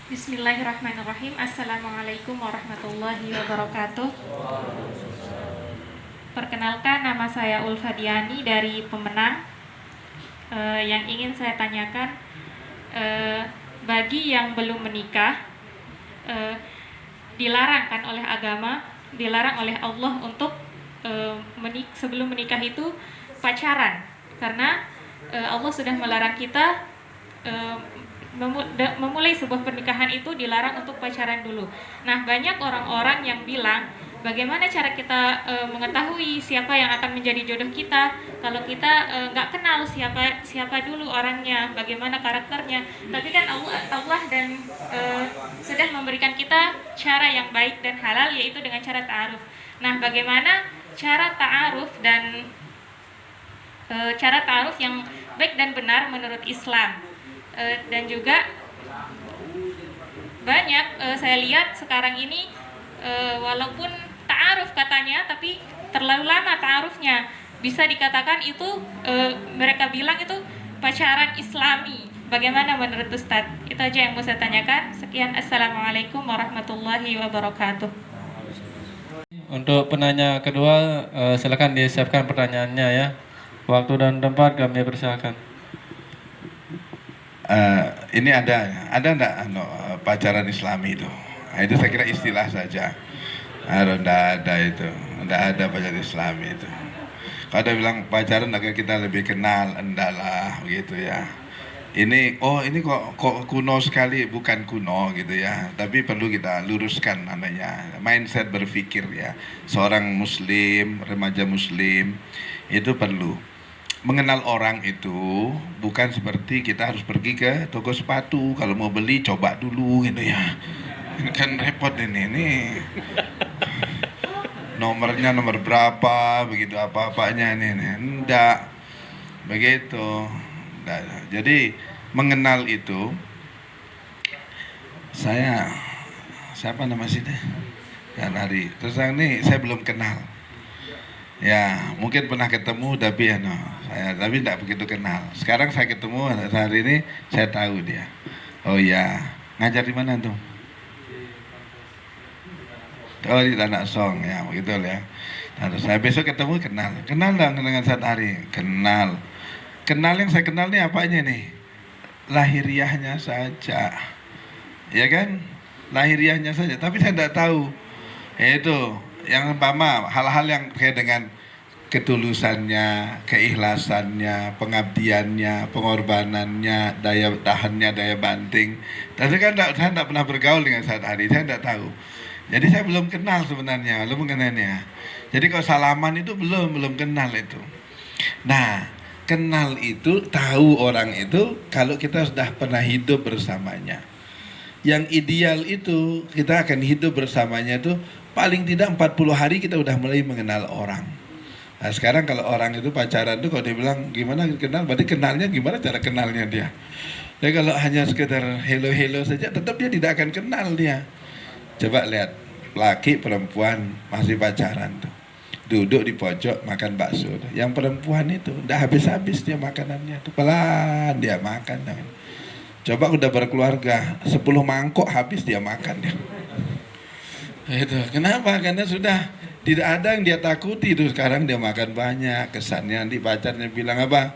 Bismillahirrahmanirrahim. Assalamualaikum warahmatullahi wabarakatuh. Perkenalkan, nama saya Ulfa Diani dari Pemenang. Yang ingin saya tanyakan, bagi yang belum menikah, dilarang kan oleh agama, dilarang oleh Allah untuk sebelum menikah itu pacaran, karena Allah sudah melarang kita memulai sebuah pernikahan itu dilarang untuk pacaran dulu. Nah, banyak orang-orang yang bilang, bagaimana cara kita mengetahui siapa yang akan menjadi jodoh kita kalau kita nggak kenal siapa dulu orangnya, bagaimana karakternya. Tapi kan Allah dan sudah memberikan kita cara yang baik dan halal, yaitu dengan cara ta'aruf. Nah, bagaimana cara ta'aruf dan cara ta'aruf yang baik dan benar menurut Islam? Dan juga banyak saya lihat sekarang ini walaupun ta'aruf katanya, tapi terlalu lama ta'arufnya. Bisa dikatakan itu mereka bilang itu pacaran Islami. Bagaimana menurut Ustadz? Itu aja yang mau saya tanyakan. Sekian, assalamualaikum warahmatullahi wabarakatuh. Untuk penanya kedua, silakan disiapkan pertanyaannya ya. Waktu dan tempat kami persilakan. Ini ada enggak pacaran Islami itu? Nah, itu saya kira istilah saja. Enggak ada itu, enggak ada pacaran Islami itu. Kalau ada bilang pacaran agar kita lebih kenal, enggak lah begitu ya. Ini kok kuno sekali, bukan kuno gitu ya. Tapi perlu kita luruskan namanya mindset berpikir ya. Seorang muslim, remaja muslim itu perlu mengenal orang itu bukan seperti kita harus pergi ke toko sepatu, kalau mau beli coba dulu gitu ya. Ini kan repot ini nomornya nomor berapa begitu, apa-apanya ini enggak begitu. Enggak. Jadi mengenal itu, siapa nama sih deh kan hari terus ini saya belum kenal ya, mungkin pernah ketemu tapi tapi tidak begitu kenal. Sekarang saya ketemu hari ini, saya tahu dia. Oh ya, ngajar di mana tuh? Oh di Tanah Song ya, begitu ya. Nah, saya besok ketemu kenal dengan saat hari, kenal yang saya kenal nih apanya nih? Lahiriahnya saja, ya kan? Lahiriahnya saja, tapi saya tidak tahu. Itu yang umpama hal-hal yang kayak dengan ketulusannya, keikhlasannya, pengabdiannya, pengorbanannya, daya tahannya, daya banting. Tapi kan saya tidak pernah bergaul dengan saat hari, saya tidak tahu. Jadi saya belum kenal sebenarnya, belum mengenalnya. Jadi kalau salaman itu belum kenal itu. Nah, kenal itu, tahu orang itu kalau kita sudah pernah hidup bersamanya. Yang ideal itu kita akan hidup bersamanya itu paling tidak 40 hari kita udah mulai mengenal orang. Nah sekarang kalau orang itu pacaran tuh kalau dia bilang gimana kenal, berarti kenalnya gimana cara kenalnya dia. Ya kalau hanya sekedar hello saja tetap dia tidak akan kenal dia. Coba lihat laki perempuan masih pacaran tuh, duduk di pojok makan bakso. Yang perempuan itu udah habis-habis dia makanannya tuh, pelan dia makan. Coba udah berkeluarga 10 mangkok habis dia makan ya. Itu kenapa? Karena sudah tidak ada yang dia takuti tuh. Sekarang dia makan banyak, kesannya nanti pacarnya bilang apa?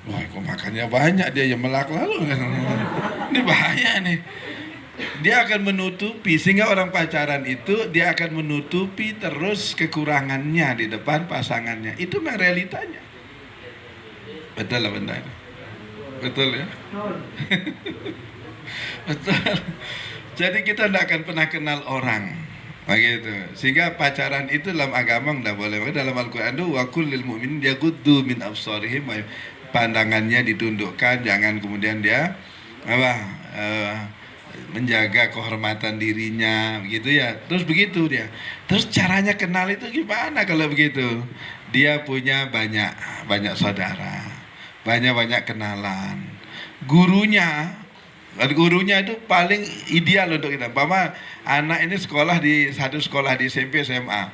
Wah kok makannya banyak, dia yang melak lalu. Ini bahaya nih. Dia akan menutupi, sehingga orang pacaran itu dia akan menutupi terus kekurangannya di depan pasangannya. Itu memang realitanya. Betul lah benar. Betul ya. Betul. Jadi kita tidak akan pernah kenal orang, begitu. Sehingga pacaran itu dalam agama tidak boleh. Dalam Al-Quran itu wa kullil mu'minin yaghuddu min absarihim, pandangannya ditundukkan, jangan kemudian dia menjaga kehormatan dirinya, begitu ya. Terus begitu dia. Terus caranya kenal itu gimana kalau begitu? Dia punya banyak saudara, banyak kenalan. Gurunya Gurunya itu paling ideal untuk kita. Umpama anak ini sekolah di satu sekolah di SMP SMA.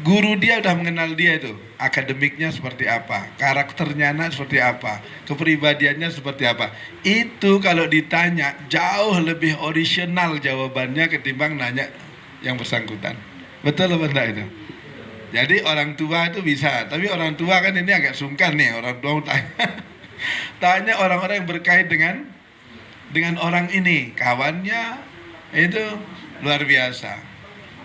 Guru dia udah mengenal dia itu, akademiknya seperti apa, karakternya anak seperti apa, kepribadiannya seperti apa. Itu kalau ditanya jauh lebih orisinal jawabannya ketimbang nanya yang bersangkutan. Betul apa enggak itu? Jadi orang tua itu bisa, tapi orang tua kan ini agak sungkan nih, orang tua tanya. Tanya orang-orang yang berkait dengan orang ini, kawannya itu luar biasa.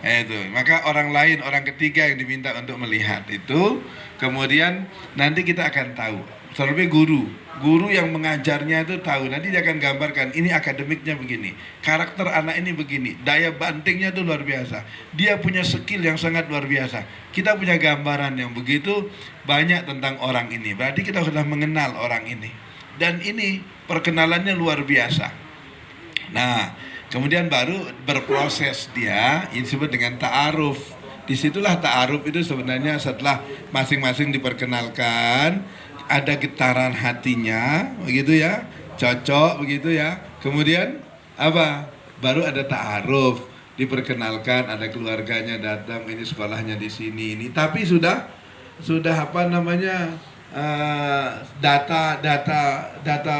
Itu, maka orang lain, orang ketiga yang diminta untuk melihat itu, kemudian nanti kita akan tahu. Terlebih guru yang mengajarnya itu tahu, nanti dia akan gambarkan ini akademiknya begini, karakter anak ini begini, daya bantingnya itu luar biasa, dia punya skill yang sangat luar biasa. Kita punya gambaran yang begitu banyak tentang orang ini, berarti kita sudah mengenal orang ini, dan ini perkenalannya luar biasa. Nah, kemudian baru berproses dia, ini disebut dengan ta'aruf. Disitulah ta'aruf itu sebenarnya setelah masing-masing diperkenalkan, ada getaran hatinya, begitu ya, cocok begitu ya. Kemudian apa? Baru ada ta'aruf, diperkenalkan, ada keluarganya datang, ini sekolahnya di sini ini. Tapi sudah apa namanya? Data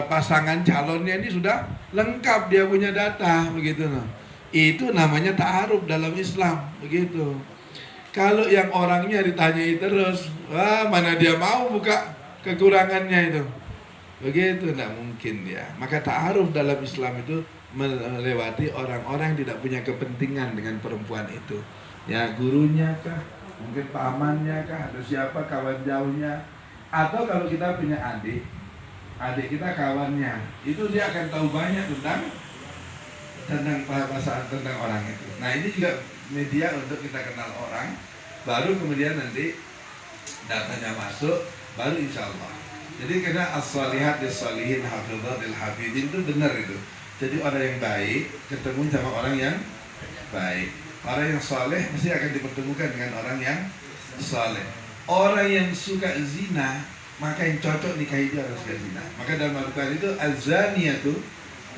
pasangan calonnya ini sudah lengkap, dia punya data begitu loh. Itu namanya ta'aruf dalam Islam begitu. Kalau yang orangnya ditanyai terus, wah mana dia mau buka kekurangannya itu. Begitu tidak mungkin dia. Maka ta'aruf dalam Islam itu melewati orang-orang yang tidak punya kepentingan dengan perempuan itu. Ya gurunya kah, mungkin pamannya kah, atau siapa kawan jauhnya. Atau kalau kita punya adik kita kawannya, itu dia akan tahu banyak tentang perasaan tentang orang itu. Nah ini juga media untuk kita kenal orang, baru kemudian nanti datanya masuk, baru insya Allah. Jadi karena as-salihat dis-salihin hafidhatil hafidhin itu benar itu. Jadi orang yang baik ketemu sama orang yang baik. Orang yang saleh mesti akan dipertemukan dengan orang yang saleh. Orang yang suka zina, maka yang cocok nikahi dia harus gak zina. Maka dalam Al-Quran itu az-zaniyatu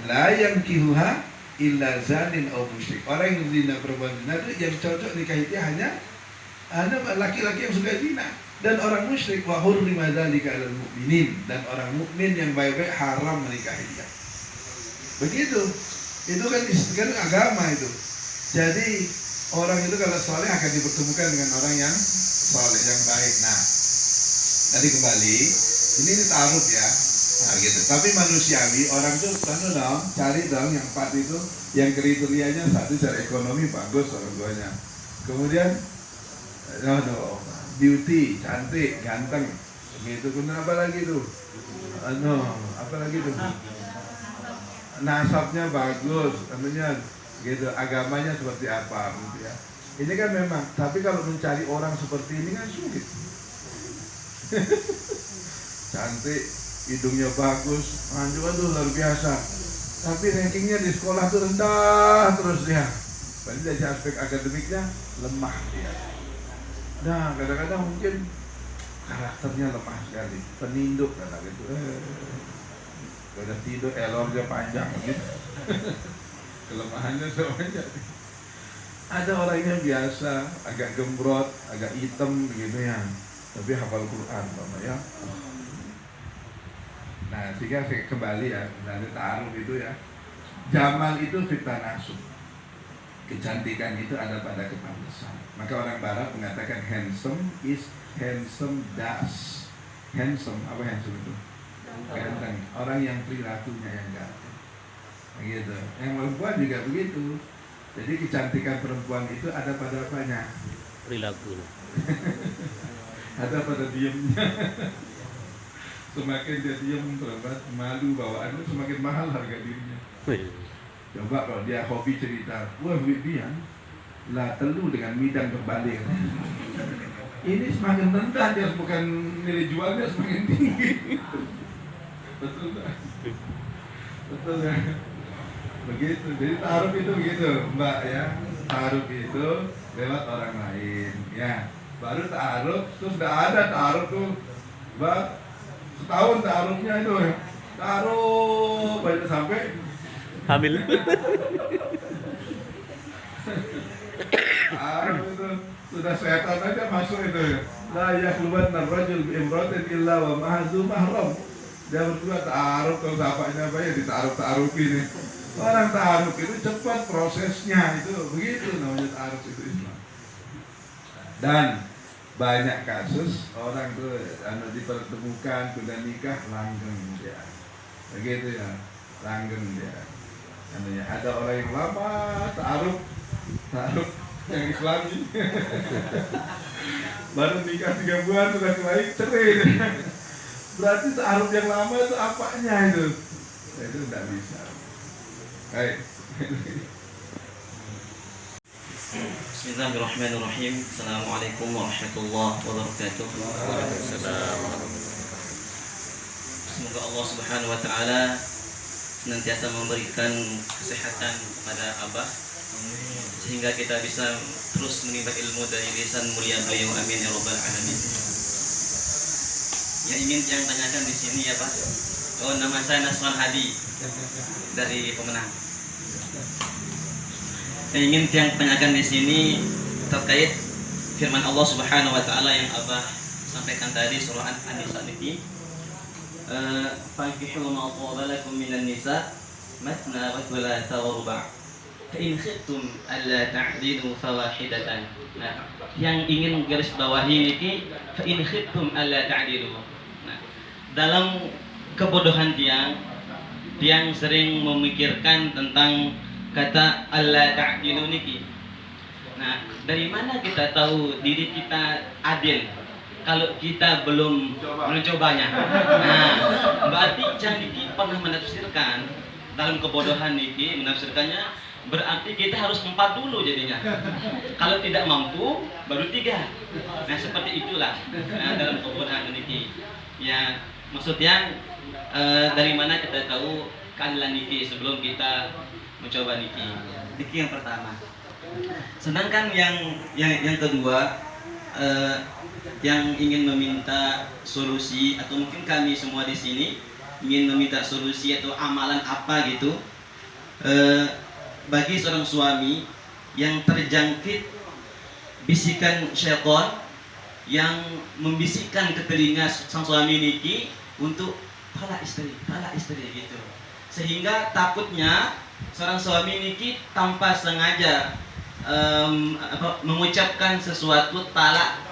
la yankihuha illa zanin aw musyrik. Orang yang zina, perempuan zina itu yang cocok nikahi dia hanya laki-laki yang suka zina dan orang musyrik. Wa hurrima dzalika 'alal mu'minin, dan orang mukmin yang baik-baik haram menikahi dia. Begitu. Itu kan agama itu. Jadi orang itu kalau saleh akan dipertemukan dengan orang yang saleh, yang baik. Nah, tadi kembali, ini ta'aruf ya. Nah, gitu. Tapi manusiawi, orang tuh cari dong yang 4 itu, yang kriterianya satu secara ekonomi bagus orang tuanya. Kemudian beauty, cantik, ganteng. Gitu. Kenapa lagi tuh? Apa lagi tuh? Nasabnya bagus, namanya gitu, agamanya seperti apa gitu ya. Ini kan memang, tapi kalau mencari orang seperti ini kan sulit. Cantik, hidungnya bagus, juga tuh luar biasa. Tapi rankingnya di sekolah tuh rendah terus dia. Berarti dari aspek akademiknya lemah dia. Nah, kadang-kadang mungkin karakternya lemah sekali, peninduk kata gitu. Udah tidur, elornya panjang gitu. Kelemahannya semuanya. Ada orangnya biasa, agak gembrot, agak hitam gitu ya, tapi hafal Quran Bapak ya. Nah, sehingga kembali ya, dari ta'aruf itu ya. Jamal itu fitnah nasub. Kecantikan itu ada pada kepantasan. Maka orang barat mengatakan handsome is handsome das. Handsome, apa handsome itu? Ganteng. Orang yang perilakunya yang ganteng. Begitu. Yang perempuan juga begitu. Jadi kecantikan perempuan itu ada pada apanya? Perilaku. Ada pada diamnya. Semakin dia diam, perempuan malu bawaannya, semakin mahal harga dirinya. Coba kalau dia hobi cerita, wah Wibian lah telu dengan midang berbalik. Ini semakin rendah, dia bukan nilai jualnya semakin tinggi. Betul tak? Betul ya? Begitu. Jadi ta'aruf itu begitu, Mbak ya. Ta'aruf itu lewat orang lain, ya. Baru ta'aruf, terus sudah ada ta'aruf tuh, Mbak. Setahun ta'arufnya itu ya. Ta'aruf sampai Hamil. Arab itu sudah setan aja masuk itu. La yakhluwanna ar-rajul bi imratin illa wa ma'azu mahram. Dia berdua ta'aruf, kalau bapaknya apa ya ditaaruf ini. Orang ta'aruf itu cepat prosesnya, itu begitu namanya ta'aruf itu Islam. Dan banyak kasus orang tuh dipertemukan sudah nikah langgeng dia. Begitu ya, langgeng dia. Ada orang yang lama ta'aruf yang Islami. Baru nikah 3 bulan sudah kelahi cerai. Berarti ta'aruf yang lama itu apanya itu? Nah, itu tidak bisa. Baik. Bismillahirrahmanirrahim. Assalamualaikum warahmatullahi wabarakatuh. Semoga Allah Subhanahu wa taala senantiasa memberikan kesehatan kepada Abah sehingga kita bisa terus menimba ilmu dari lisan mulia beliau, amin ya rabbal alamin. Yang ingin yang tanyakan di sini ya Pak. Oh, nama saya Nasman Hadi dari Pemenang. Yang ingin yang tanyakan di sini terkait firman Allah Subhanahu wa taala yang Abah sampaikan tadi surah An-Nisa niki. Fankihu ma qala lakum minan nisa matna wa thulatha wa ruba'. Fa in khiftum alla ta'dilu fawahidatan. Nah, yang ingin garis bawahi niki fa in khiftum alla ta'dilu. Nah, dalam kebodohan tiang sering memikirkan tentang kata alla ta'dilu niki. Nah, dari mana kita tahu diri kita adil kalau kita belum mencobanya? Nah, berarti jangan niki pernah menafsirkan dalam kebodohan niki menafsirkannya berarti kita harus 4 dulu jadinya. Kalau tidak mampu baru 3. Nah, seperti itulah dalam kebodohan niki. Ya, maksudnya dari mana kita tahu keadilan niki sebelum kita mencoba niki. Niki yang pertama. Sedangkan yang kedua, yang ingin meminta solusi atau mungkin kami semua di sini ingin meminta solusi atau amalan apa gitu bagi seorang suami yang terjangkit bisikan syaitan yang membisikkan ke telinga sang suami niki untuk talak istri gitu, sehingga takutnya seorang suami niki tanpa sengaja mengucapkan sesuatu talak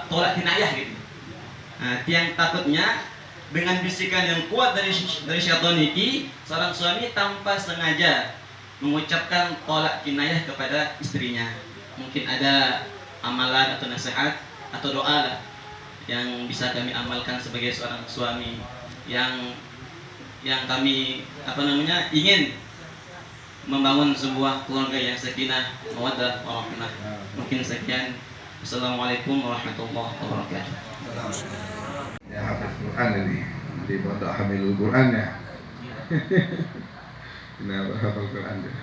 tolak kinayah gitu. Nah, yang takutnya dengan bisikan yang kuat dari syaitan niki, seorang suami tanpa sengaja mengucapkan tolak kinayah kepada istrinya. Mungkin ada amalan atau nasihat atau doa lah yang bisa kami amalkan sebagai seorang suami yang kami ingin membangun sebuah keluarga yang sakinah, mawaddah, warahmah. Mungkin sekian. Assalamualaikum warahmatullahi wabarakatuh. Ya, hafiz Quran ini di pondok Hamilul Quran ya. Kenapa hafal Quran ya?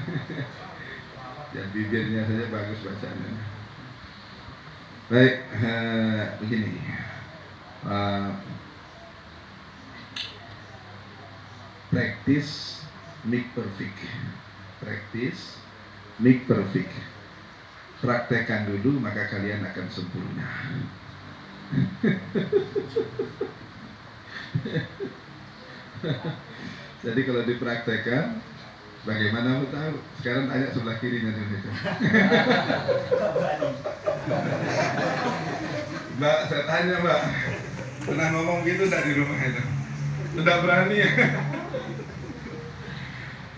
Ya, bibirnya saja bagus bacaannya. Baik, begini. Practice make perfect. Practice make perfect. Praktekkan dulu maka kalian akan sempurna. Jadi kalau dipraktekkan, bagaimana mau tahu? Sekarang tanya sebelah kirinya dulu. Mbak, saya tanya Mbak, pernah ngomong gitu enggak di rumah itu? Sudah berani ya?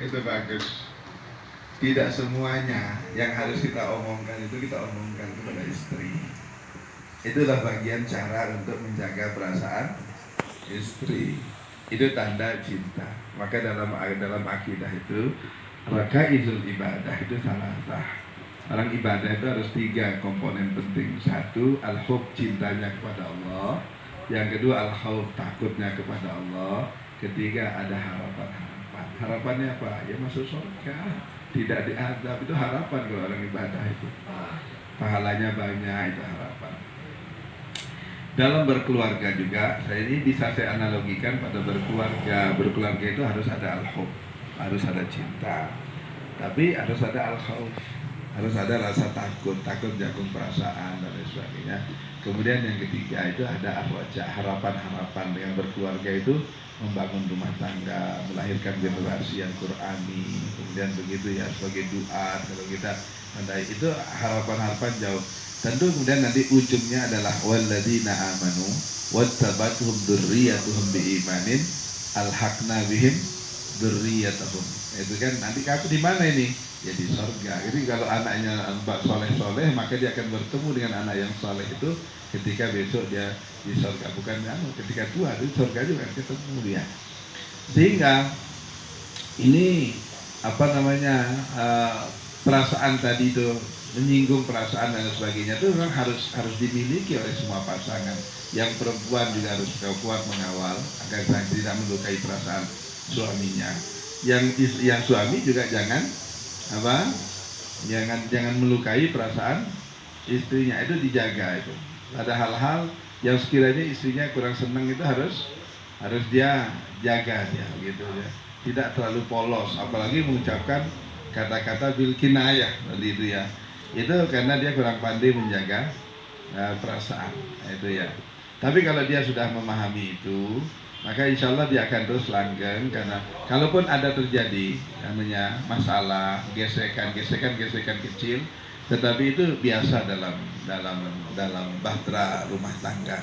Itu bagus. Tidak semuanya yang harus kita omongkan itu kita omongkan kepada istri. Itulah bagian cara untuk menjaga perasaan istri. Itu tanda cinta. Maka dalam akidah itu rakaizul ibadah itu salasah. Orang ibadah itu harus 3 komponen penting. 1, al-hub, cintanya kepada Allah. Yang kedua, al-khauf, takutnya kepada Allah. Ketiga, ada harapan-harapan. Harapannya apa? Ya masuk surga, tidak diazab. Itu harapan kalau orang ibadah itu. Pahalanya banyak, itu harapan. Dalam berkeluarga juga, saya ini bisa saya analogikan pada berkeluarga. Berkeluarga itu harus ada al-hub, harus ada cinta, tapi harus ada al-khauf, harus ada rasa takut, takut jagung perasaan dan lain sebagainya. Kemudian yang ketiga itu ada ar-raja, harapan-harapan. Dengan berkeluarga itu membangun rumah tangga, melahirkan generasi yang Qurani, kemudian begitu ya, sebagai doa kalau kita mendai itu harapan-harapan jauh. Tentu kemudian nanti ujungnya adalah walladzina amanu wattabatuhum dzurriyyatuhum biimanin alhaqna bihim dzurriyyatahum. Itu kan nanti kamu di mana ini? Ya di surga. Jadi kalau anaknya soleh-soleh maka dia akan bertemu dengan anak yang soleh itu ketika besok dia di surga. Bukan ketika tua di surga juga ketemu dia. Sehingga ini apa namanya perasaan tadi itu menyinggung perasaan dan sebagainya itu memang harus dimiliki oleh semua pasangan. Yang perempuan juga harus kuat mengawal agar tidak melukai perasaan suaminya. Yang suami juga jangan melukai perasaan istrinya, itu dijaga itu. Ada hal-hal yang sekiranya istrinya kurang senang itu harus dia jaga dia gitu ya. Tidak terlalu polos, apalagi mengucapkan kata-kata bil kinayah tadi itu ya. Itu karena dia kurang pandai menjaga perasaan itu ya. Tapi kalau dia sudah memahami itu, maka insya Allah dia akan terus langgeng. Karena kalaupun ada terjadi namanya masalah gesekan kecil, tetapi itu biasa dalam bahtera rumah tangga.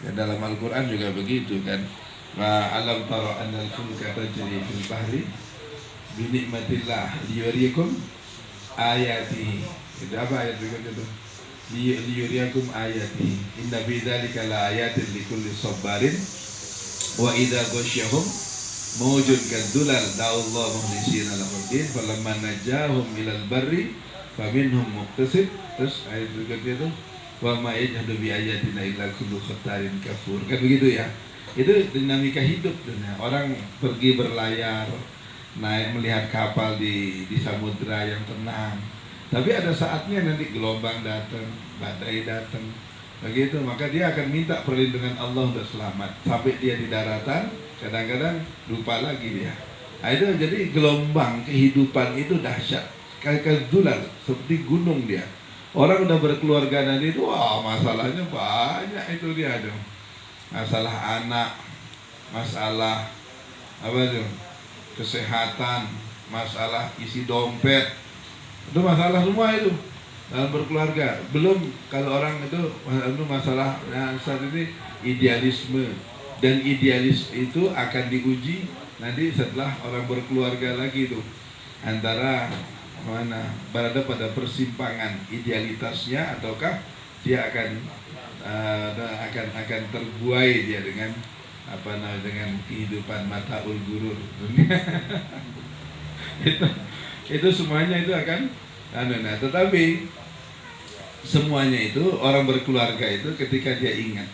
Ya, dalam Al-Quran juga begitu kan. Wa alam tara annal fulka tajri fil bahri bi ni'matillah liyuriyakum ayati. Itu apa ayat berikutnya itu? Liyuriyakum ayati. Inna fi dzalika la ayatin likulli sabarin wa idza ghasyahum mawjun kadzulal da'allahu mukhlisina lahud-din falamma najahum ilal barri faminhum muqtasid. Terus ayat berikutnya itu wa ma yajhadu bi ayatina illa kullu khattarin kafur. Kan begitu ya. Itu dinamika hidup. Orang pergi berlayar, naik melihat kapal di samudra yang tenang. Tapi ada saatnya nanti gelombang datang, badai datang. Begitu, maka dia akan minta perlindungan Allah untuk selamat. Sampai dia di daratan, kadang-kadang lupa lagi dia. Nah, itu jadi gelombang kehidupan itu dahsyat. Kayak dular, seperti gunung dia. Orang udah berkeluarga nanti itu, wah masalahnya banyak itu dia dong. Masalah anak, masalah apa tuh? Kesehatan, masalah isi dompet. Itu masalah semua itu dalam berkeluarga. Belum kalau orang itu masalah saat ini idealisme, dan idealis itu akan diuji nanti setelah orang berkeluarga lagi itu antara berada pada persimpangan idealitasnya ataukah dia akan terbuai dia dengan dengan kehidupan mataul gurur. itu semuanya itu akan tetapi semuanya itu orang berkeluarga itu ketika dia ingat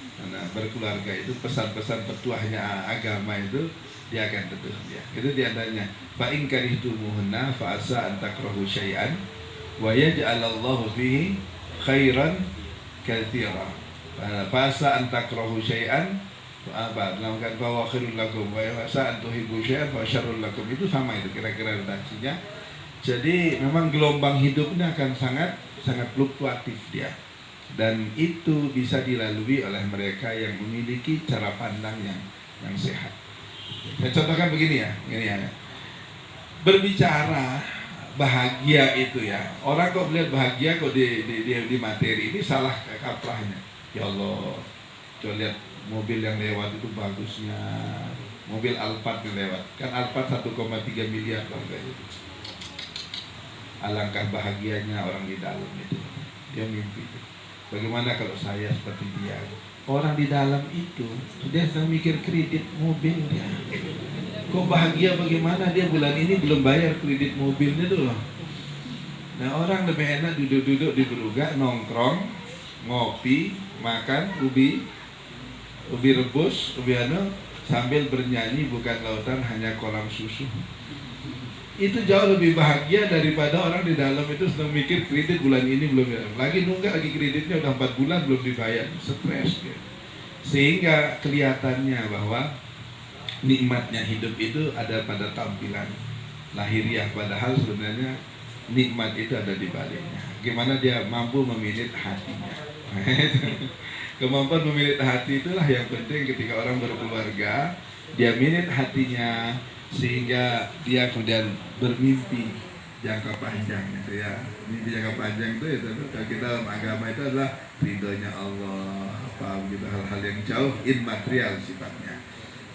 berkeluarga itu pesan-pesan petuahnya agama itu dia akan teduh dia. Itu diantaranya fa in karihtumuhunna fa asa an takrahu syai'an wa yaj'alallahu fihi khairan katsira. Fa asa an takrahu syai'an melakukan bahwa khairul lakum wa asa an tuhibbu syai'an fa syarrul lakum. Itu sama itu kira-kira redaksinya. Jadi memang gelombang hidupnya akan sangat fluktuatif dia, dan itu bisa dilalui oleh mereka yang memiliki cara pandang yang sehat. Saya contohkan begini ya, berbicara bahagia itu ya, orang kok melihat bahagia kok di materi ini salah kaprahnya. Ya Allah, coba lihat mobil yang lewat itu bagusnya, mobil Alphard yang lewat, kan Alphard 1,3 miliar harganya. Alangkah bahagianya orang di dalam itu. Dia mimpi itu. Bagaimana kalau saya seperti dia? Orang di dalam itu dia sedang mikir kredit mobil dia. Kok bahagia bagaimana dia bulan ini belum bayar kredit mobilnya tuh loh. Nah orang lebih enak duduk-duduk di Beruga, nongkrong, ngopi, makan ubi rebus, sambil bernyanyi bukan lautan hanya kolam susu. Itu jauh lebih bahagia daripada orang di dalam itu sedang mikir kredit bulan ini belum lagi nunggak lagi kreditnya udah 4 bulan belum dibayar, stres dia. Sehingga kelihatannya bahwa nikmatnya hidup itu ada pada tampilan lahiriah, padahal sebenarnya nikmat itu ada di baliknya. Gimana dia mampu memilih hatinya. Kemampuan memilih hati itulah yang penting ketika orang berkeluarga. Dia minit hatinya sehingga dia kemudian bermimpi jangka panjang gitu ya. Mimpi jangka panjang itu ya, kalau kita dalam agama itu adalah ridhonya Allah, apa gitu, hal-hal yang jauh immaterial sifatnya.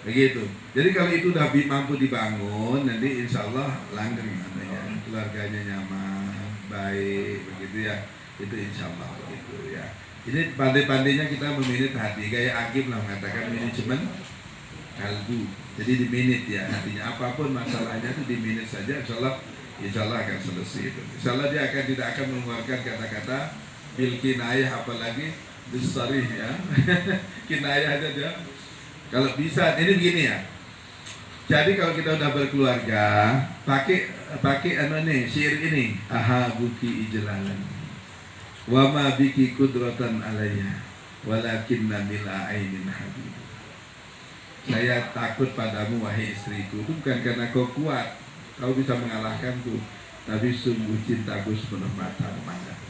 Begitu. Jadi kalau itu udah mampu dibangun, nanti insya Allah langgeng namanya, keluarganya nyaman, baik, begitu ya. Itu insya Allah begitu ya. Ini pandai-pandainya kita meminit hati, kayak Agim lah mengatakan manajemen kalbu. Jadi di minute ya hatinya, apapun masalahnya itu di minute saja, insya Allah akan selesai itu. Insya Allah dia tidak akan mengeluarkan kata-kata bil kinayah, apalagi bisarih ya. Kinayah aja dia. Kalau bisa, ini begini ya. Jadi kalau kita udah berkeluarga, pakai syair ini, aha buki ijlalan, wama biki kudratan alayya, walakinna mila ainin habib. Saya takut padamu wahai istriku, itu bukan karena kau kuat, kau bisa mengalahkanku, tapi sungguh cintaku sepenuh mata memandang.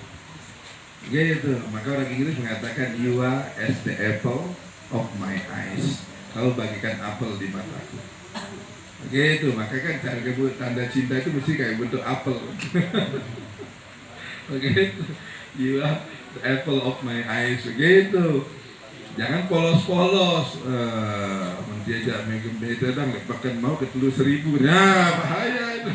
Gitu. Maka orang Inggris mengatakan you are as the apple of my eyes. Kau bagikan apel di mataku. Gitu. Maka kan tanda cinta itu mesti kayak bentuk apel. Begitu. You are the apple of my eyes. Begitu. Jangan polos-polos. Menjajak megem dan bahkan mau ketelu 1000. Nah, bahaya itu.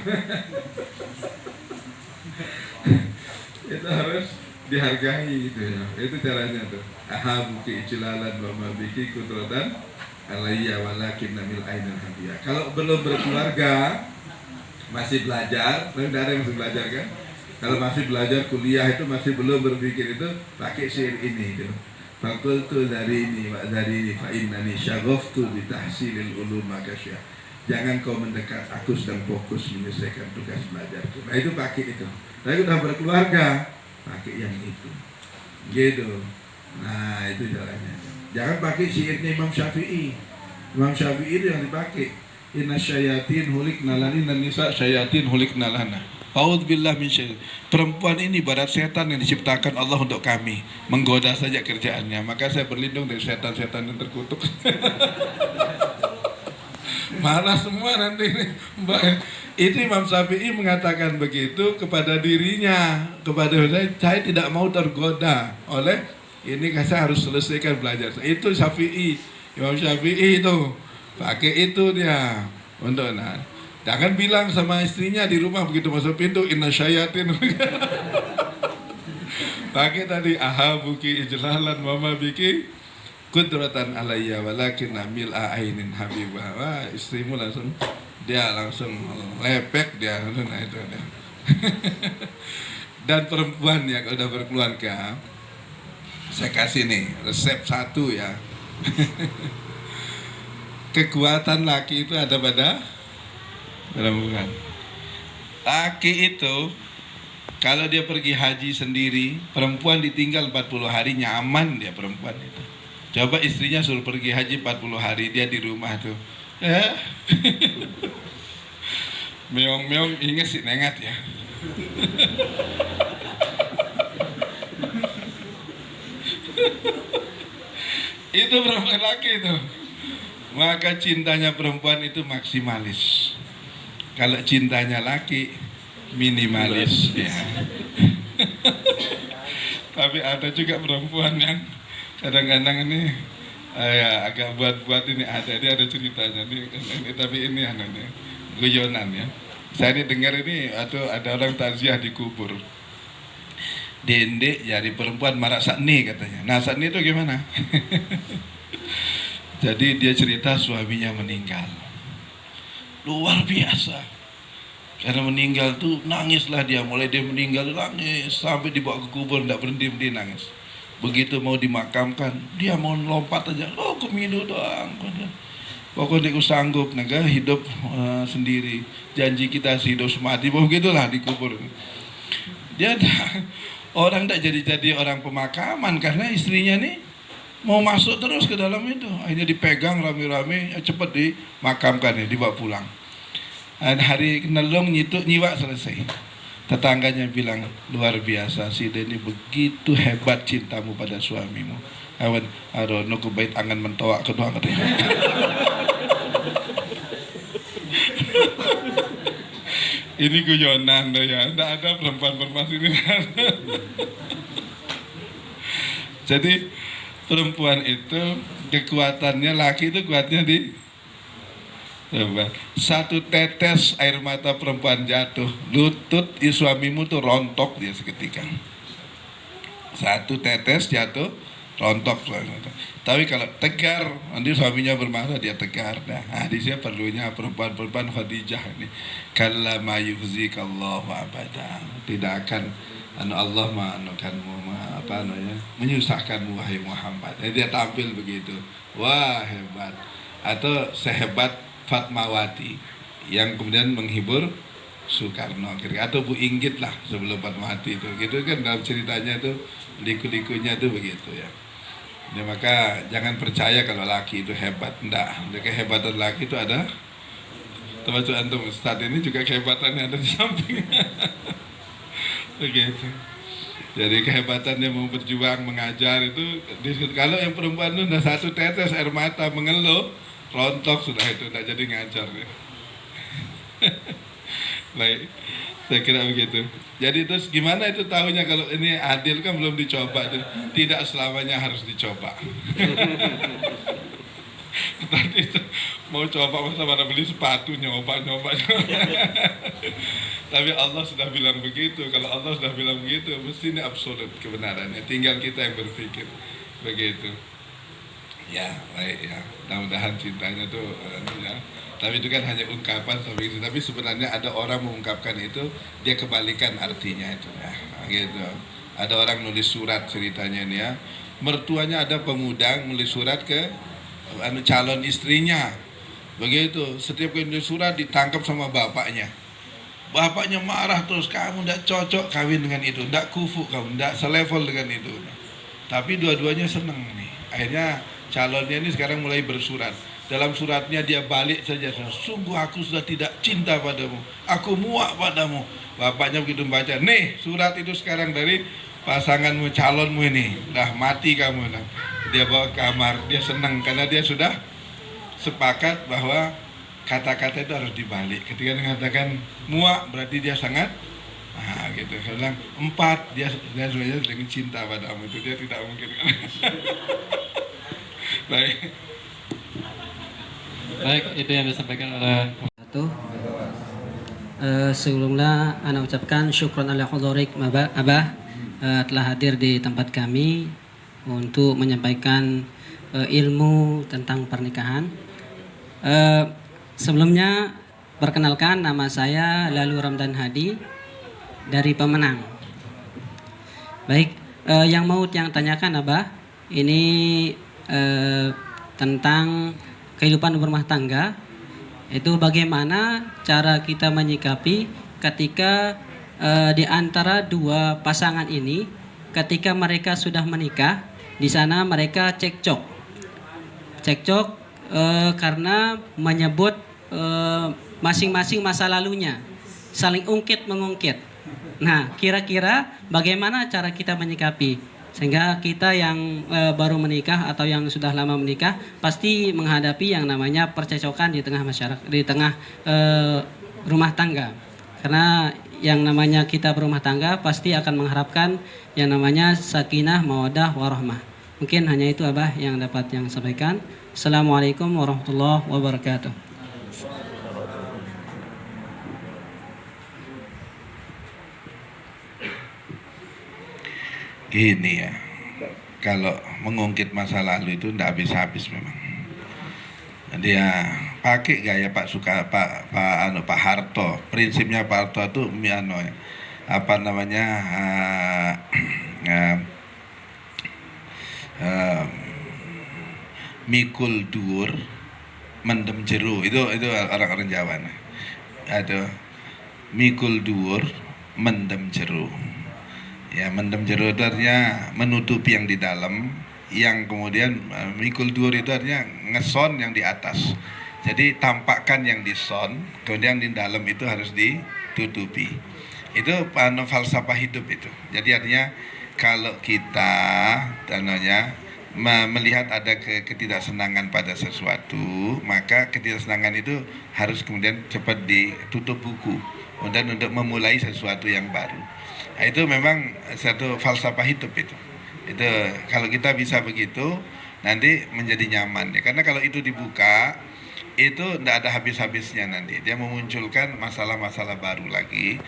Itu harus dihargai gitu ya. Itu caranya tuh. Aha buki ijlalan wa ma biki kudratan alayya walakin namil ainal hadiya. Kalau belum berkeluarga, masih belajar, tapi ada yang masih belajar kan? Kalau masih belajar kuliah itu masih belum berpikir itu, pakai syair ini itu. Fakultu dari ini fa innani syaghaftu bi tahsilil ulum makasya. Jangan kau mendekat, aku sedang fokus menyelesaikan tugas belajar. Nah itu pakai itu. Tapi udah berkeluarga, pakai yang itu. Gitu. Nah itu jalannya. Jangan pakai syairnya Imam Syafi'i. Imam Syafi'i itu yang dipakai. Inna syayatin hulik nalani dan nisa syayatin hulik nalana. A'udzubillah min syaitan. Perempuan ini ibarat setan yang diciptakan Allah untuk kami, menggoda saja kerjaannya. Maka saya berlindung dari setan-setan yang terkutuk. Mana semua nanti ini. Itu Imam Syafi'i mengatakan begitu kepada dirinya, kepada saya tidak mau tergoda oleh ini, saya harus selesaikan belajar. Itu Syafi'i, Imam Syafi'i itu pakai itu dia untuk jangan bilang sama istrinya di rumah begitu masuk pintu inna syayatin. Pakai tadi aha buki ijlalan mama biki kudratan alayya walakin namil ainin habibah. Wah, istrimu langsung lepek dia. Nah itu dia. Dan perempuan yang udah berkeluarga, saya kasih nih resep 1 ya. Kekuatan laki itu ada pada perempuan. Laki itu kalau dia pergi haji sendiri, perempuan ditinggal 40 hari, nyaman dia perempuan itu. Coba istrinya suruh pergi haji 40 hari, dia di rumah tuh. Meong-meong inget sih nengat ya. Itu perempuan laki itu. Maka cintanya perempuan itu maksimalis. Kalau cintanya laki minimalis ya. Tapi ada juga perempuan yang kadang-kadang ini ya, agak buat-buat ini ada ceritanya ini tapi ini guyonan ya. Saya ini dengar ini ada orang takziah di kubur. Dendek jadi perempuan marah sakni katanya. Nah sakni itu gimana? Jadi dia cerita suaminya meninggal. Luar biasa. Karena meninggal tuh nangislah dia. Mulai dia meninggal nangis sampai dibawa ke kubur, tidak berhenti nangis. Begitu mau dimakamkan, dia mau lompat aja. Lo kemilu doang. Pokoknya aku sanggup negara hidup sendiri. Janji kita hidup semati. Begitulah di kubur. Dia orang tidak jadi orang pemakaman karena istrinya nih mau masuk terus ke dalam itu, akhirnya dipegang rame-rame, cepet dimakamkan ya, dibawa pulang. Dan hari nelong nyiwak selesai. Tetangganya bilang, luar biasa si Deni begitu hebat cintamu pada suamimu. Awan, aduh, nuku bait angan mentoak kedua katanya. Ini guyonan loh ya, tidak ada perempuan-perempuan sini. Jadi perempuan itu kekuatannya, laki itu kuatnya di coba. Satu tetes air mata perempuan jatuh, lutut suamimu tuh rontok dia seketika. Satu tetes jatuh, rontok. Tapi kalau tegar, nanti suaminya bermarah, dia tegar. Nah, di sini perlunya perempuan-perempuan Khadijah ini. Kalla ma yuhzikallahu abada. Tidak akan Allah menyusahkanmu wahai Muhammad. Jadi dia tampil begitu. Wah, hebat. Atau sehebat Fatmawati yang kemudian menghibur Soekarno, atau Bu Inggit lah sebelum Fatmawati itu. Gitu kan dalam ceritanya itu, liku-likunya itu begitu ya. Ya, maka jangan percaya kalau laki itu hebat. Enggak, kehebatan laki itu ada, termasuk antum Ustadz ini juga kehebatannya ada di samping. Begitu. Jadi kehebatannya mau berjuang, mengajar itu, kalau yang perempuan itu udah satu tetes air mata mengeluh, rontok sudah itu, tidak jadi ngajar ya. Baik, saya kira begitu. Jadi terus gimana itu tahunya kalau ini adil kan belum dicoba itu. Tidak selamanya harus dicoba. Tadi itu mau coba masa mana beli sepatu nyoba. Tapi Allah sudah bilang begitu. Kalau Allah sudah bilang begitu, mesti ini absolut kebenarannya. Tinggal kita yang berpikir begitu. Ya, baik ya. Mudah-mudahan cintanya tuh ya. Tapi itu kan hanya ungkapan seperti itu. Tapi sebenarnya ada orang mengungkapkan itu, dia kebalikan artinya itu ya. Gitu. Ada orang nulis surat ceritanya ini ya. Mertuanya ada pemuda nulis surat ke calon istrinya. Begitu. Setiap kali nulis surat ditangkap sama bapaknya. Bapaknya marah terus, kamu tidak cocok kawin dengan itu, tidak kufu kamu, tidak selevel dengan itu. Tapi dua-duanya senang nih. Akhirnya calonnya ini sekarang mulai bersurat. Dalam suratnya dia balik saja, sungguh aku sudah tidak cinta padamu, aku muak padamu. Bapaknya begitu baca, nih surat itu sekarang dari pasanganmu, calonmu ini, dah mati kamu. Nah, dia bawa ke kamar, dia senang karena dia sudah sepakat bahwa kata-kata itu harus dibalik. Ketika dia mengatakan muak berarti dia sangat, nah gitu. Saya bilang 4, dia sebenarnya dengan cinta padamu, itu dia tidak mungkin. Baik. Baik, itu yang disampaikan oleh sebelumnya ana ucapkan syukran ala hudurik Abah telah hadir di tempat kami untuk menyampaikan ilmu tentang pernikahan. Sebelumnya perkenalkan, nama saya Lalu Ramdan Hadi dari Pemenang. Baik, yang tanyakan Abah ini tentang kehidupan berumah tangga, itu bagaimana cara kita menyikapi ketika di antara dua pasangan ini, ketika mereka sudah menikah, di sana mereka cekcok karena menyebut masing-masing masa lalunya, saling ungkit-mengungkit. Nah, kira-kira bagaimana cara kita menyikapi? Sehingga kita yang baru menikah atau yang sudah lama menikah pasti menghadapi yang namanya percecokan di tengah masyarakat, di tengah rumah tangga. Karena yang namanya kita berumah tangga pasti akan mengharapkan yang namanya sakinah, mawaddah, warahmah. Mungkin hanya itu Abah yang dapat yang sampaikan. Assalamualaikum warahmatullahi wabarakatuh. Ini ya, kalau mengungkit masa lalu itu tidak habis-habis memang. Dia pakai gaya Pak Harto. Prinsipnya Pak Harto itu mikul dur, mendem jeru. Itu orang-orang Jawa. Ada mikul dur, mendem jeru. Ya, mendem jeru itu artinya menutupi yang di dalam, yang kemudian mikul dur itu artinya ngeson yang di atas. Jadi tampakkan yang di son, kemudian di dalam itu harus ditutupi. Itu falsafah hidup itu. Jadi artinya kalau kita melihat ada ketidaksenangan pada sesuatu, maka ketidaksenangan itu harus kemudian cepat ditutup buku, kemudian untuk memulai sesuatu yang baru. Nah, itu memang satu falsafah hidup itu. Itu kalau kita bisa begitu, nanti menjadi nyaman ya. Karena kalau itu dibuka, itu tidak ada habis-habisnya nanti. Dia memunculkan masalah-masalah baru lagi.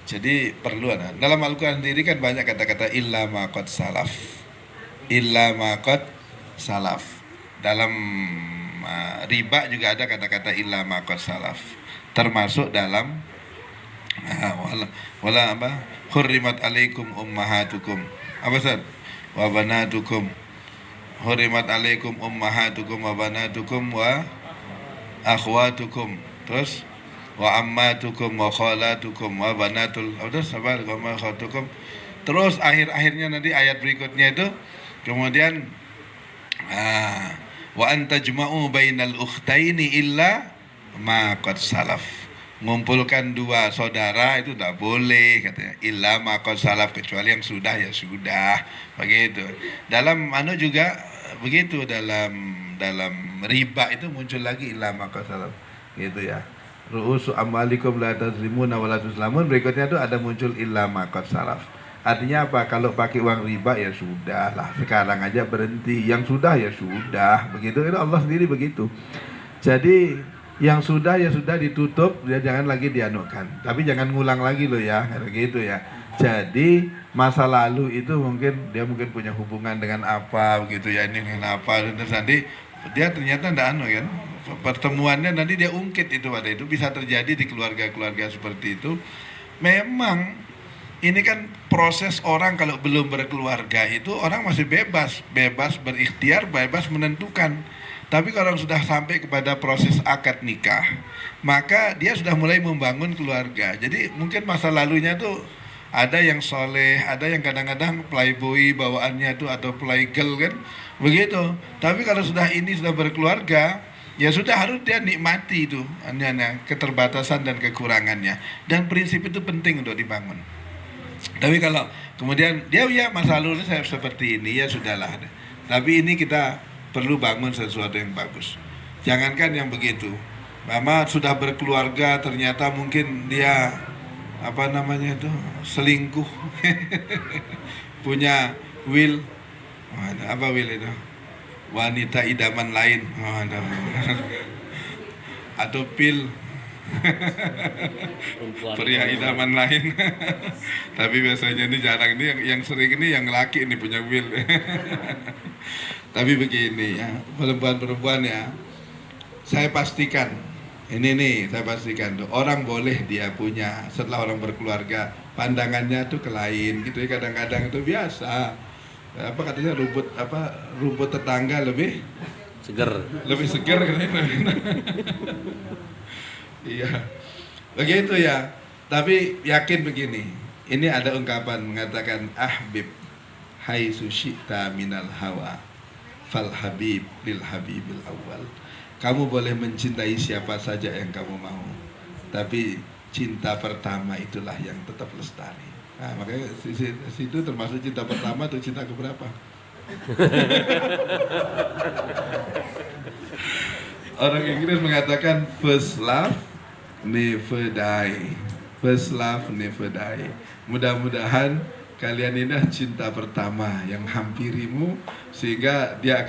Jadi perlu ada. Dalam Al-Quran sendiri kan banyak kata-kata illa ma qad salaf. Illa ma qad salaf. Dalam riba juga ada kata-kata illa ma qad salaf. Termasuk dalam wala apa? Hurrimat alaikum ummahatukum. Apa Ustaz? Wa banatukum. Hurrimat alaikum ummahatukum wa banatukum wa akhwatukum. Terus wa ammatukum wa khalatukum wa banatul wa akhwatukum. Terus akhir-akhirnya nanti ayat berikutnya itu kemudian wa antajma'u bainal ukhtaini illa ma qad salaf. Mengumpulkan dua saudara itu tidak boleh katanya, illa ma qad salaf, kecuali yang sudah ya sudah, begitu. Dalam juga begitu, dalam riba itu muncul lagi illa ma qad salaf, gitu ya. Ru'usu amwalikum la tazlimuna wa la tuzlamun, berikutnya itu ada muncul illa ma qad salaf. Artinya apa? Kalau pakai uang riba ya sudah lah, sekarang aja berhenti, yang sudah ya sudah, begitu. Itu Allah sendiri begitu. Jadi yang sudah ya sudah ditutup, dia jangan lagi dianukan. Tapi jangan ngulang lagi loh ya, gitu ya. Jadi masa lalu itu mungkin punya hubungan dengan apa begitu ya, ini dengan apa, terus nanti dia ternyata tidak kan. Pertemuannya nanti dia ungkit itu pada itu, bisa terjadi di keluarga-keluarga seperti itu. Memang ini kan proses orang kalau belum berkeluarga itu orang masih bebas berikhtiar, bebas menentukan. Tapi kalau sudah sampai kepada proses akad nikah, maka dia sudah mulai membangun keluarga. Jadi mungkin masa lalunya tuh ada yang soleh, ada yang kadang-kadang playboy bawaannya tuh atau playgirl kan, begitu. Tapi kalau sudah berkeluarga, ya sudah harus dia nikmati itu keterbatasan dan kekurangannya. Dan prinsip itu penting untuk dibangun. Tapi kalau kemudian dia ya masa lalu saya seperti ini ya sudahlah. Tapi ini kita perlu bangun sesuatu yang bagus. Jangankan yang begitu, mama sudah berkeluarga ternyata mungkin dia selingkuh, punya will, apa will itu? Wanita idaman lain, atau pil. Pria idaman lain. Tapi biasanya ini jarang, ini yang sering ini yang laki ini punya will. Tapi begini ya, perempuan-perempuan ya, saya pastikan tuh orang boleh dia punya setelah orang berkeluarga pandangannya tuh ke lain gitu ya, kadang-kadang itu biasa. Apa katanya rumput tetangga lebih seger katanya. Iya, begitu ya. Tapi yakin begini, ini ada ungkapan mengatakan ahbib haitsu syi'ta minal hawa fal habib lil habibil awal. Kamu boleh mencintai siapa saja yang kamu mau, tapi cinta pertama itulah yang tetap lestari. Nah, makanya situ termasuk cinta pertama atau cinta keberapa? Orang Inggris mengatakan first love never die. First love never die. Mudah-mudahan kalian ini cinta pertama yang hampirimu, sehingga dia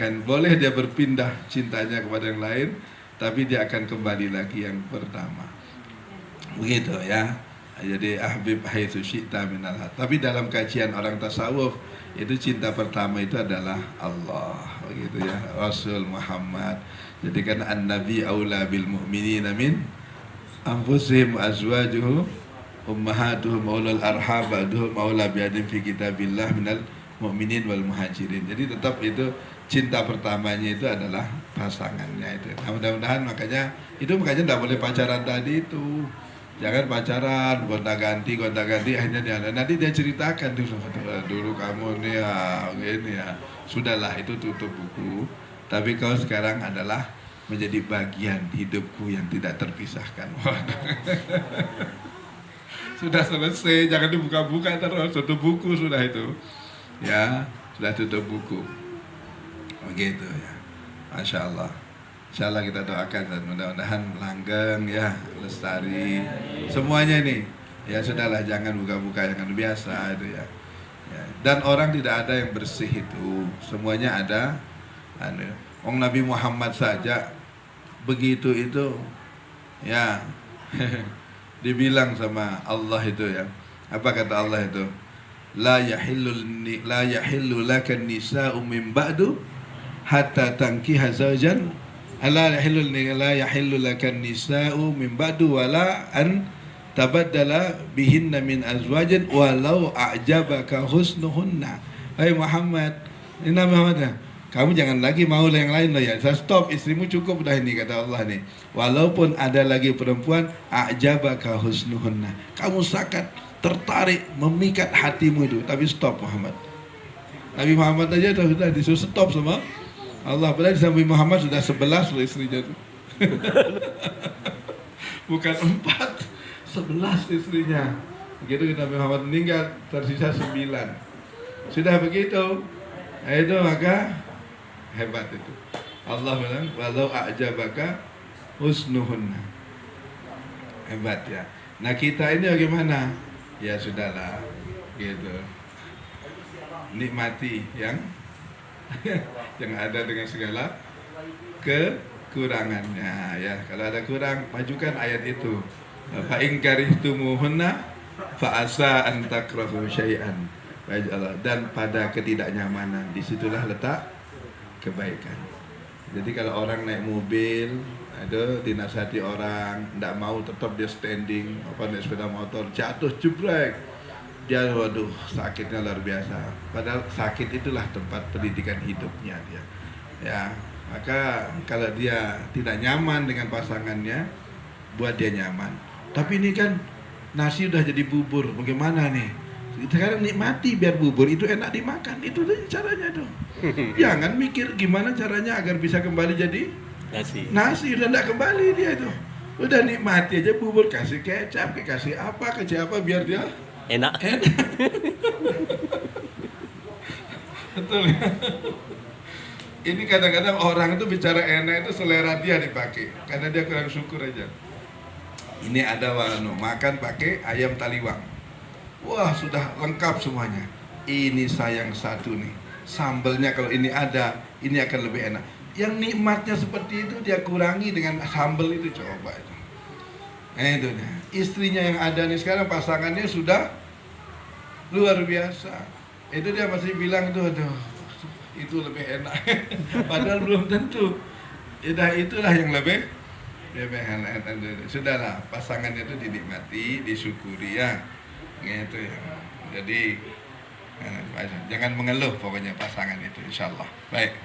berpindah cintanya kepada yang lain, tapi dia akan kembali lagi yang pertama. Begitu ya. Jadi ahbib haitsu syi'ta minal. Tapi dalam kajian orang tasawuf itu cinta pertama itu adalah Allah, begitu ya, Rasul Muhammad. Jadi kan an-nabi aula bil mu'minina min anfusihim azwajuhum ummahatuhum maulal arham ba'duhum maula biadin fi kitabillah minal mu'minin wal muhajirin. Jadi tetap itu cinta pertamanya itu adalah pasangannya itu. Nah, mudah-mudahan makanya tidak boleh pacaran tadi itu. Jangan pacaran, gonta-ganti, akhirnya dia nanti dia ceritakan dulu kamu nih ya, gini ya. Sudahlah, itu tutup buku. Tapi kau sekarang adalah menjadi bagian hidupku yang tidak terpisahkan. Sudah selesai, jangan dibuka-buka terus, tutup buku sudah itu. Ya, sudah tutup buku. Begitu ya. Masya Allah. Insya Allah kita doakan dan mudah-mudahan langgeng ya, lestari semuanya ini. Ya sudahlah, jangan buka-buka yang biasa itu ya. Ya. Dan orang tidak ada yang bersih itu, semuanya ada. Nabi Muhammad saja begitu itu ya. Dibilang sama Allah itu ya. Apa kata Allah itu? La yahillu lakan nisa'u min ba'du hatta tankiha zawjan. La yahillu lakan nisa'u min ba'du wala an tabaddala bihinna min azwajin walau a'jabaka husnuhunna. Hai Muhammad, ini Nabi Muhammad ya. Kamu jangan lagi mau yang lain loh ya. Saya stop, istrimu cukup dah ini kata Allah nih. Walaupun ada lagi perempuan, a'jabaka husnuhunna. Kamu sangat tertarik, memikat hatimu itu. Tapi stop Muhammad. Nabi Muhammad aja sudah disuruh stop sama Allah. Padahal Nabi Muhammad sudah 11 loh istrinya tuh. Bukan 4, 11 istrinya. Begitu Nabi Muhammad meninggal, tersisa 9. Sudah begitu. Nah, itu maka hebat itu. Allah bilang walau a'jabaka husnuhunna. Hebat ya. Nah kita ini bagaimana? Ya sudahlah gitu. Nikmati yang yang ada dengan segala kekurangannya ya. Kalau ada kurang, majukan ayat itu. Fa in karihtumuhunna fa asa an takrahu syai'an. Dan pada ketidaknyamanan disitulah letak kebaikan. Jadi kalau orang naik mobil, ada dinasihati orang, tidak mau tetap dia standing, naik sepeda motor, jatuh jebrek, dia waduh sakitnya luar biasa. Padahal sakit itulah tempat pendidikan hidupnya dia. Ya, maka kalau dia tidak nyaman dengan pasangannya, buat dia nyaman. Tapi ini kan nasi udah jadi bubur, bagaimana nih? Sekarang nikmati biar bubur itu enak dimakan. Itu caranya dong. Jangan mikir gimana caranya agar bisa kembali jadi nasi udah enggak kembali dia itu. Udah nikmati aja bubur, kasih kecap, kasih apa biar dia enak. Betul ya. Ini kadang-kadang orang itu bicara enak itu selera dia dipakai karena dia kurang syukur aja. Ini ada makan pakai ayam taliwang. Wah sudah lengkap semuanya. Ini sayang satu nih, sambelnya kalau ini ada, ini akan lebih enak. Yang nikmatnya seperti itu dia kurangi dengan sambel itu, coba itu. Itu dia. Istrinya yang ada nih sekarang, pasangannya sudah luar biasa. Itu dia masih bilang tuh, aduh, itu lebih enak. Padahal belum tentu. Itulah yang lebih enak. Sudahlah, pasangannya itu dinikmati, disyukuri ya. Gitu ya. Jadi jangan mengeluh pokoknya pasangan itu, insyaallah. Baik.